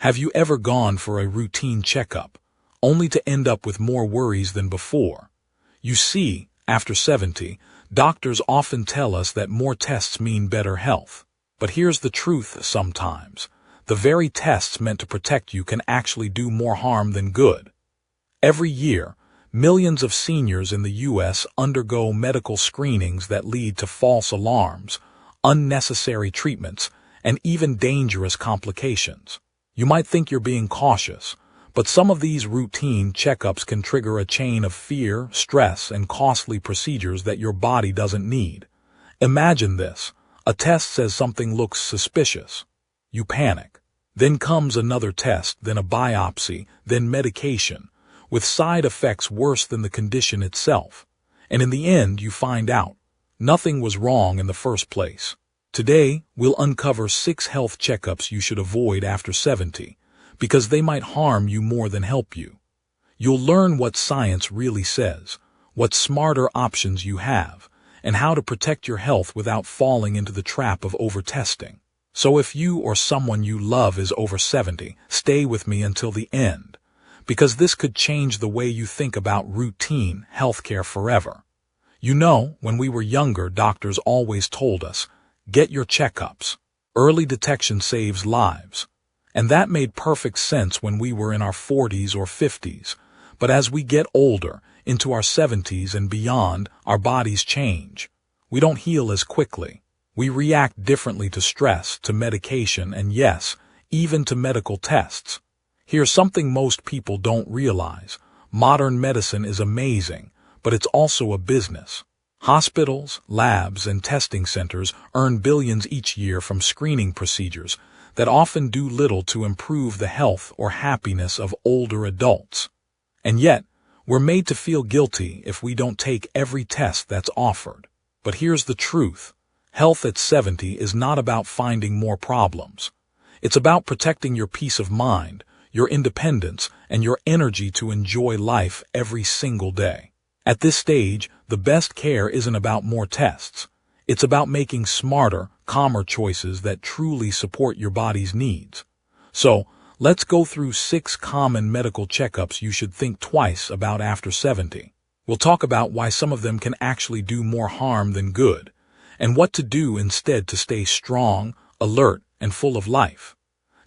Have you ever gone for a routine checkup, only to end up with more worries than before? You see, after 70, doctors often tell us that more tests mean better health. But here's the truth sometimes. The very tests meant to protect you can actually do more harm than good. Every year, millions of seniors in the U.S. undergo medical screenings that lead to false alarms, unnecessary treatments, and even dangerous complications. You might think you're being cautious, but some of these routine checkups can trigger a chain of fear, stress, and costly procedures that your body doesn't need. Imagine this. A test says something looks suspicious. You panic. Then comes another test, then a biopsy, then medication, with side effects worse than the condition itself. And in the end, you find out nothing was wrong in the first place. Today, we'll uncover 6 health checkups you should avoid after 70, because they might harm you more than help you. You'll learn what science really says, what smarter options you have, and how to protect your health without falling into the trap of over-testing. So if you or someone you love is over 70, stay with me until the end, because this could change the way you think about routine healthcare forever. You know, when we were younger, doctors always told us, get your checkups. Early detection saves lives. And that made perfect sense when we were in our 40s or 50s. But as we get older, into our 70s and beyond, our bodies change. We don't heal as quickly. We react differently to stress, to medication, and yes, even to medical tests. Here's something most people don't realize. Modern medicine is amazing, but it's also a business. Hospitals, labs, and testing centers earn billions each year from screening procedures that often do little to improve the health or happiness of older adults. And yet, we're made to feel guilty if we don't take every test that's offered. But here's the truth. Health at 70 is not about finding more problems. It's about protecting your peace of mind, your independence, and your energy to enjoy life every single day. At this stage, the best care isn't about more tests. It's about making smarter, calmer choices that truly support your body's needs. So, let's go through 6 common medical checkups you should think twice about after 70. We'll talk about why some of them can actually do more harm than good, and what to do instead to stay strong, alert, and full of life.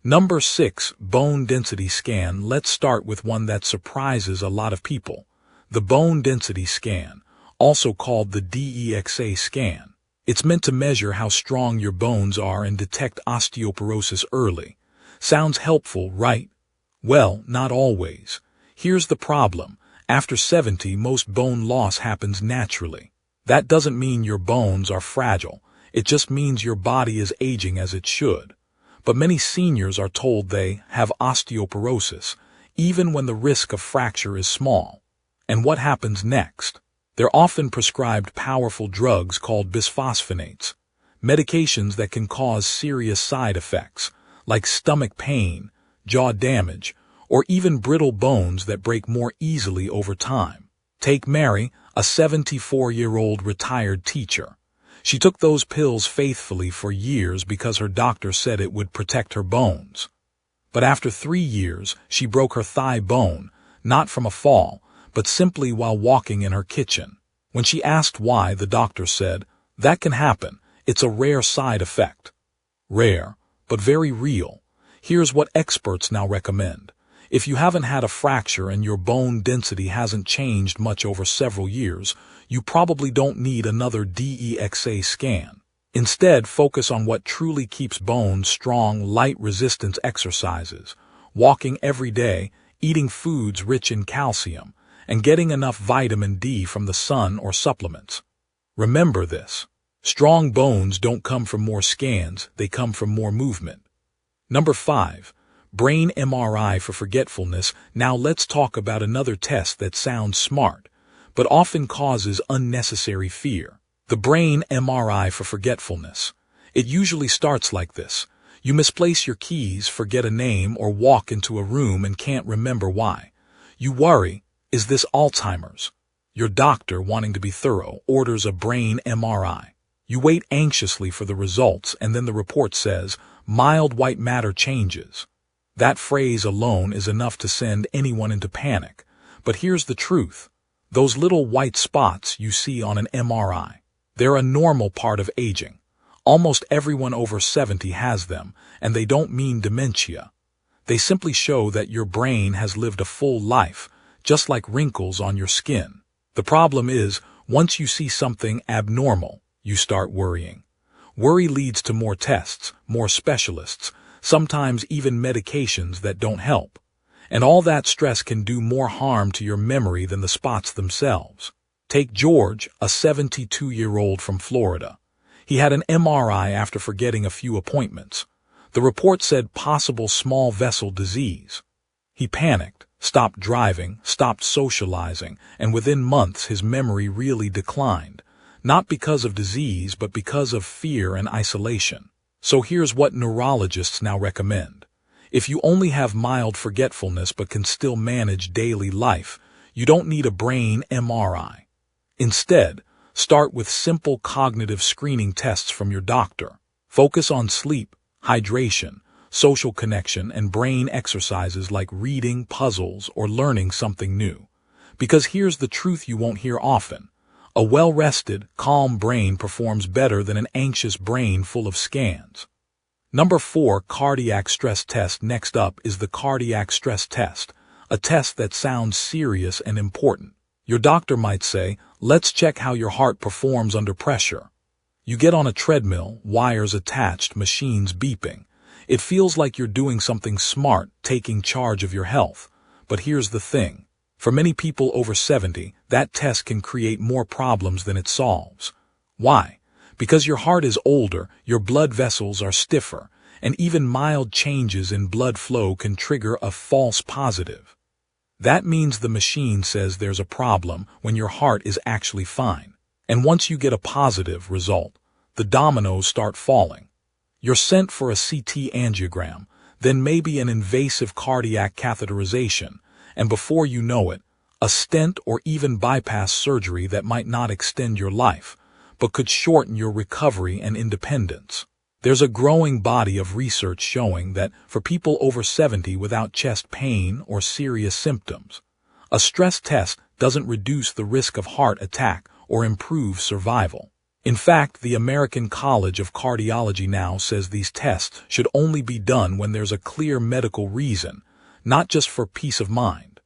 Number 6, bone density scan. Let's start with one that surprises a lot of people. The bone density scan, also called the DEXA scan. It's meant to measure how strong your bones are and detect osteoporosis early. Sounds helpful, right? Well, not always. Here's the problem. After 70, most bone loss happens naturally. That doesn't mean your bones are fragile. It just means your body is aging as it should. But many seniors are told they have osteoporosis, even when the risk of fracture is small. And what happens next? They're often prescribed powerful drugs called bisphosphonates, medications that can cause serious side effects, like stomach pain, jaw damage, or even brittle bones that break more easily over time. Take Mary, a 74-year-old retired teacher. She took those pills faithfully for years because her doctor said it would protect her bones. But after 3 years, she broke her thigh bone, not from a fall, but simply while walking in her kitchen. When she asked why, the doctor said, "That can happen. It's a rare side effect." Rare, but very real. Here's what experts now recommend. If you haven't had a fracture and your bone density hasn't changed much over several years, you probably don't need another DEXA scan. Instead, focus on what truly keeps bones strong: light resistance exercises, walking every day, eating foods rich in calcium, and getting enough vitamin D from the sun or supplements. Remember this. Strong bones don't come from more scans, they come from more movement. Number 5. Brain MRI for forgetfulness. Now let's talk about another test that sounds smart, but often causes unnecessary fear. The brain MRI for forgetfulness. It usually starts like this. You misplace your keys, forget a name, or walk into a room and can't remember why. You worry, is this Alzheimer's? Your doctor, wanting to be thorough, orders a brain MRI. You wait anxiously for the results, and then the report says, mild white matter changes. That phrase alone is enough to send anyone into panic. But here's the truth. Those little white spots you see on an MRI, they're a normal part of aging. Almost everyone over 70 has them, and they don't mean dementia. They simply show that your brain has lived a full life, just like wrinkles on your skin. The problem is, once you see something abnormal, you start worrying. Worry leads to more tests, more specialists, sometimes even medications that don't help. And all that stress can do more harm to your memory than the spots themselves. Take George, a 72-year-old from Florida. He had an MRI after forgetting a few appointments. The report said possible small vessel disease. He panicked, stopped driving, stopped socializing, and within months his memory really declined. Not because of disease, but because of fear and isolation. So here's what neurologists now recommend. If you only have mild forgetfulness but can still manage daily life, you don't need a brain MRI. Instead, start with simple cognitive screening tests from your doctor. Focus on sleep, hydration, social connection, and brain exercises like reading, puzzles, or learning something new. Because here's the truth you won't hear often. A well-rested, calm brain performs better than an anxious brain full of scans. Number 4, cardiac stress test. Next up is the cardiac stress test, a test that sounds serious and important. Your doctor might say, let's check how your heart performs under pressure. You get on a treadmill, wires attached, machines beeping. It feels like you're doing something smart, taking charge of your health. But here's the thing. For many people over 70, that test can create more problems than it solves. Why? Because your heart is older, your blood vessels are stiffer, and even mild changes in blood flow can trigger a false positive. That means the machine says there's a problem when your heart is actually fine. And once you get a positive result, the dominoes start falling. You're sent for a CT angiogram, then maybe an invasive cardiac catheterization, and before you know it, a stent or even bypass surgery that might not extend your life, but could shorten your recovery and independence. There's a growing body of research showing that for people over 70 without chest pain or serious symptoms, a stress test doesn't reduce the risk of heart attack or improve survival. In fact, the American College of Cardiology now says these tests should only be done when there's a clear medical reason, not just for peace of mind.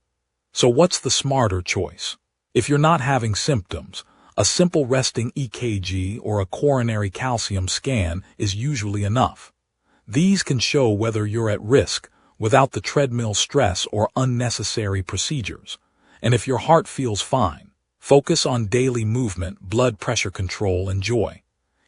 So what's the smarter choice? If you're not having symptoms, a simple resting EKG or a coronary calcium scan is usually enough. These can show whether you're at risk without the treadmill stress or unnecessary procedures. And if your heart feels fine, focus on daily movement, blood pressure control, and joy.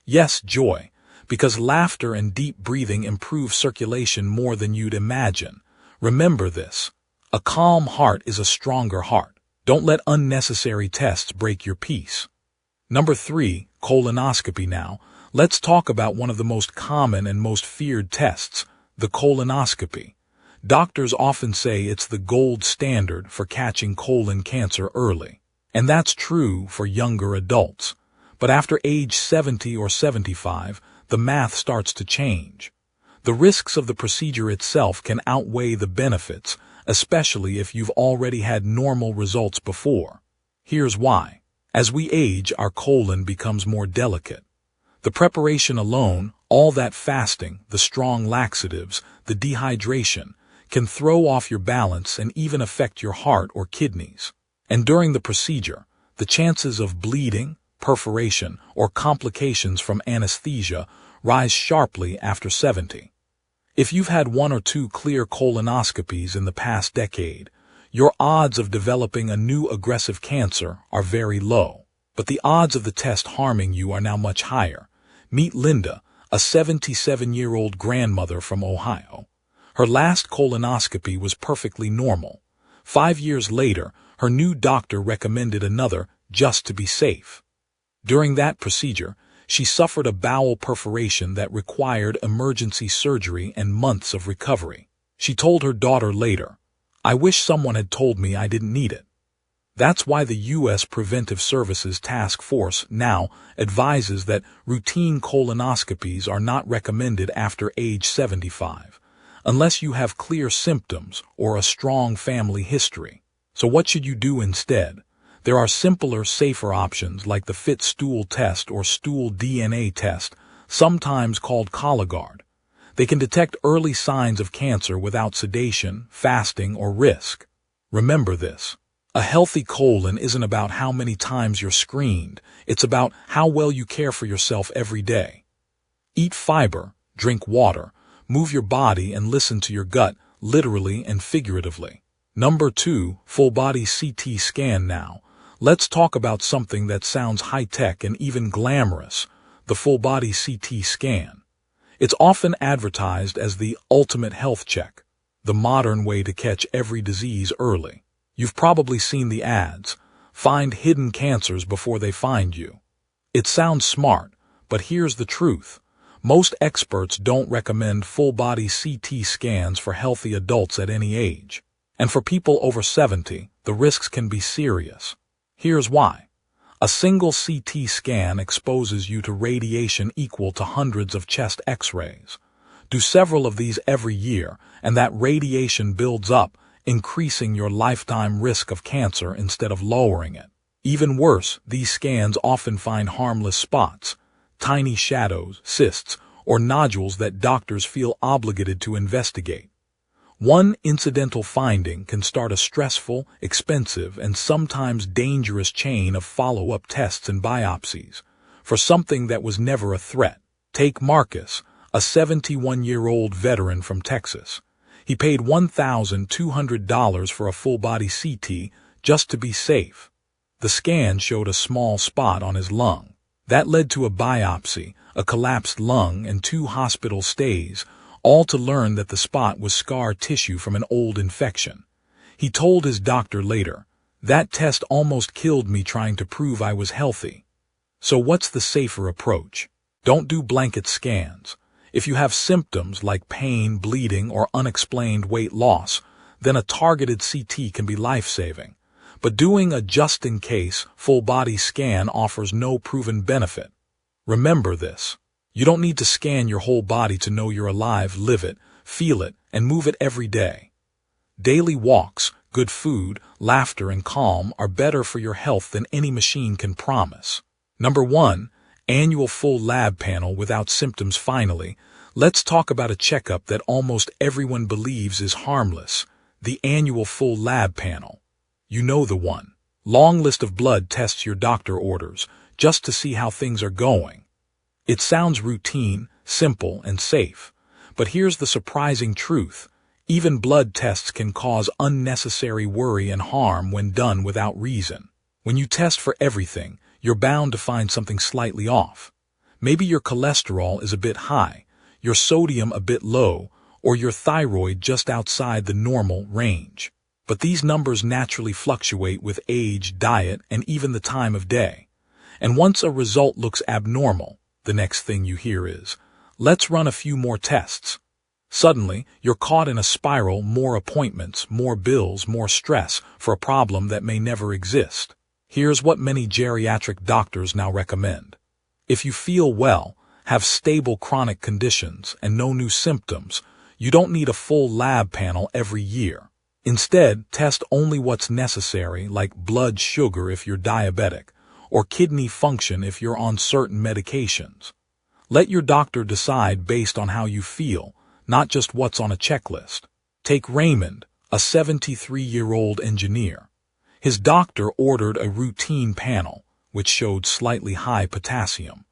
Yes, joy, because laughter and deep breathing improve circulation more than you'd imagine. Remember this. A calm heart is a stronger heart. Don't let unnecessary tests break your peace. Number 3, colonoscopy. Now, let's talk about one of the most common and most feared tests, the colonoscopy. Doctors often say it's the gold standard for catching colon cancer early. And that's true for younger adults. But after age 70 or 75, the math starts to change. The risks of the procedure itself can outweigh the benefits, especially if you've already had normal results before. Here's why. As we age, our colon becomes more delicate. The preparation alone, all that fasting, the strong laxatives, the dehydration, can throw off your balance and even affect your heart or kidneys. And during the procedure, the chances of bleeding, perforation, or complications from anesthesia rise sharply after 70. If you've had 1 or 2 clear colonoscopies in the past decade, your odds of developing a new aggressive cancer are very low. But the odds of the test harming you are now much higher. Meet Linda, a 77-year-old grandmother from Ohio. Her last colonoscopy was perfectly normal. 5 years later, her new doctor recommended another just to be safe. During that procedure, she suffered a bowel perforation that required emergency surgery and months of recovery. She told her daughter later, "I wish someone had told me I didn't need it." That's why the U.S. Preventive Services Task Force now advises that routine colonoscopies are not recommended after age 75, unless you have clear symptoms or a strong family history. So what should you do instead? There are simpler, safer options like the FIT stool test or stool DNA test, sometimes called Cologuard. They can detect early signs of cancer without sedation, fasting, or risk. Remember this. A healthy colon isn't about how many times you're screened. It's about how well you care for yourself every day. Eat fiber, drink water, move your body, and listen to your gut, literally and figuratively. Number 2, full body CT scan now. Let's talk about something that sounds high-tech and even glamorous, the full body CT scan. It's often advertised as the ultimate health check, the modern way to catch every disease early. You've probably seen the ads. Find hidden cancers before they find you. It sounds smart, but here's the truth. Most experts don't recommend full-body CT scans for healthy adults at any age. And for people over 70, the risks can be serious. Here's why. A single CT scan exposes you to radiation equal to hundreds of chest X-rays. Do several of these every year, and that radiation builds up, increasing your lifetime risk of cancer instead of lowering it. Even worse, these scans often find harmless spots, tiny shadows, cysts, or nodules that doctors feel obligated to investigate. One incidental finding can start a stressful, expensive, and sometimes dangerous chain of follow-up tests and biopsies for something that was never a threat. Take Marcus, a 71-year-old veteran from Texas. He paid $1,200 for a full-body CT just to be safe. The scan showed a small spot on his lung. That led to a biopsy, a collapsed lung, and 2 hospital stays, all to learn that the spot was scar tissue from an old infection. He told his doctor later, "That test almost killed me trying to prove I was healthy." So what's the safer approach? Don't do blanket scans. If you have symptoms like pain, bleeding, or unexplained weight loss, then a targeted CT can be life-saving. But doing a just-in-case, full-body scan offers no proven benefit. Remember this. You don't need to scan your whole body to know you're alive. Live it, feel it, and move it every day. Daily walks, good food, laughter, and calm are better for your health than any machine can promise. Number 1, annual full lab panel without symptoms. Finally, let's talk about a checkup that almost everyone believes is harmless, the annual full lab panel. You know the one. Long list of blood tests your doctor orders, just to see how things are going. It sounds routine, simple, and safe. But here's the surprising truth. Even blood tests can cause unnecessary worry and harm when done without reason. When you test for everything, you're bound to find something slightly off. Maybe your cholesterol is a bit high, your sodium a bit low, or your thyroid just outside the normal range. But these numbers naturally fluctuate with age, diet, and even the time of day. And once a result looks abnormal, the next thing you hear is, "Let's run a few more tests." Suddenly, you're caught in a spiral: more appointments, more bills, more stress for a problem that may never exist. Here's what many geriatric doctors now recommend. If you feel well, have stable chronic conditions, and no new symptoms, you don't need a full lab panel every year. Instead, test only what's necessary, like blood sugar if you're diabetic, or kidney function if you're on certain medications. Let your doctor decide based on how you feel, not just what's on a checklist. Take Raymond, a 73-year-old engineer. His doctor ordered a routine panel, which showed slightly high potassium.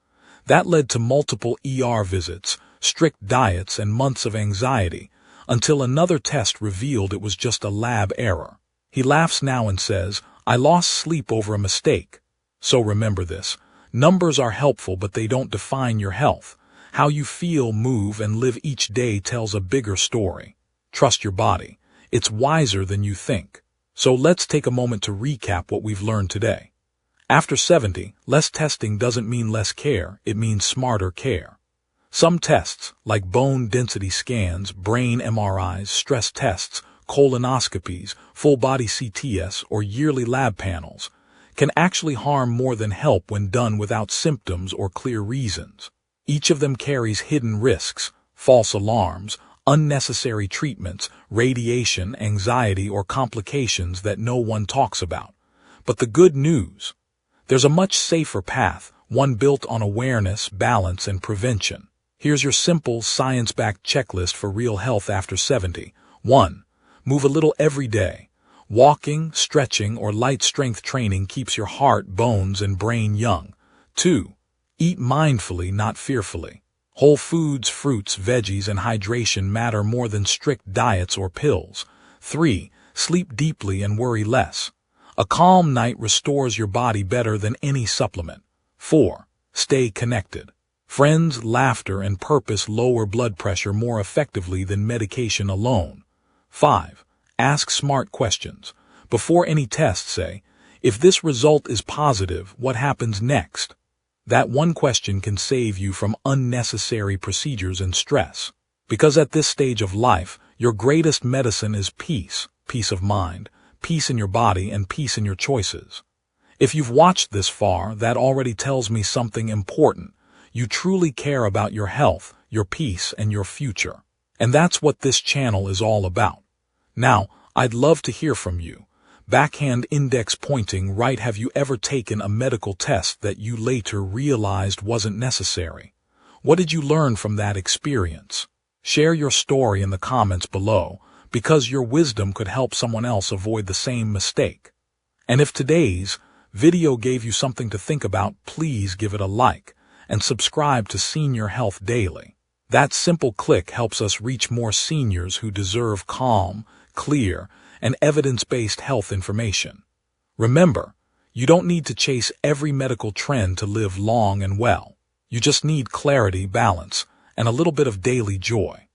That led to multiple ER visits, strict diets, and months of anxiety, until another test revealed it was just a lab error. He laughs now and says, "I lost sleep over a mistake." So remember this. Numbers are helpful, but they don't define your health. How you feel, move, and live each day tells a bigger story. Trust your body. It's wiser than you think. So let's take a moment to recap what we've learned today. After 70, less testing doesn't mean less care, it means smarter care. Some tests, like bone density scans, brain MRIs, stress tests, colonoscopies, full-body CTs, or yearly lab panels, can actually harm more than help when done without symptoms or clear reasons. Each of them carries hidden risks, false alarms, unnecessary treatments, radiation, anxiety, or complications that no one talks about. But the good news: there's a much safer path, one built on awareness, balance, and prevention. Here's your simple, science-backed checklist for real health after 70. 1. Move a little every day. Walking, stretching, or light strength training keeps your heart, bones, and brain young. 2. Eat mindfully, not fearfully. Whole foods, fruits, veggies, and hydration matter more than strict diets or pills. 3. Sleep deeply and worry less. A calm night restores your body better than any supplement. 4. Stay connected. Friends, laughter, and purpose lower blood pressure more effectively than medication alone. 5. Ask smart questions. Before any test, say, if this result is positive, what happens next? That one question can save you from unnecessary procedures and stress. Because at this stage of life, your greatest medicine is peace, peace of mind, peace in your body, and peace in your choices. If you've watched this far, that already tells me something important. You truly care about your health, your peace, and your future. And that's what this channel is all about. Now, I'd love to hear from you. Backhand index pointing right. Have you ever taken a medical test that you later realized wasn't necessary? What did you learn from that experience? Share your story in the comments below, because your wisdom could help someone else avoid the same mistake. And if today's video gave you something to think about, please give it a like and subscribe to Senior Health Daily. That simple click helps us reach more seniors who deserve calm, clear, and evidence-based health information. Remember, you don't need to chase every medical trend to live long and well. You just need clarity, balance, and a little bit of daily joy.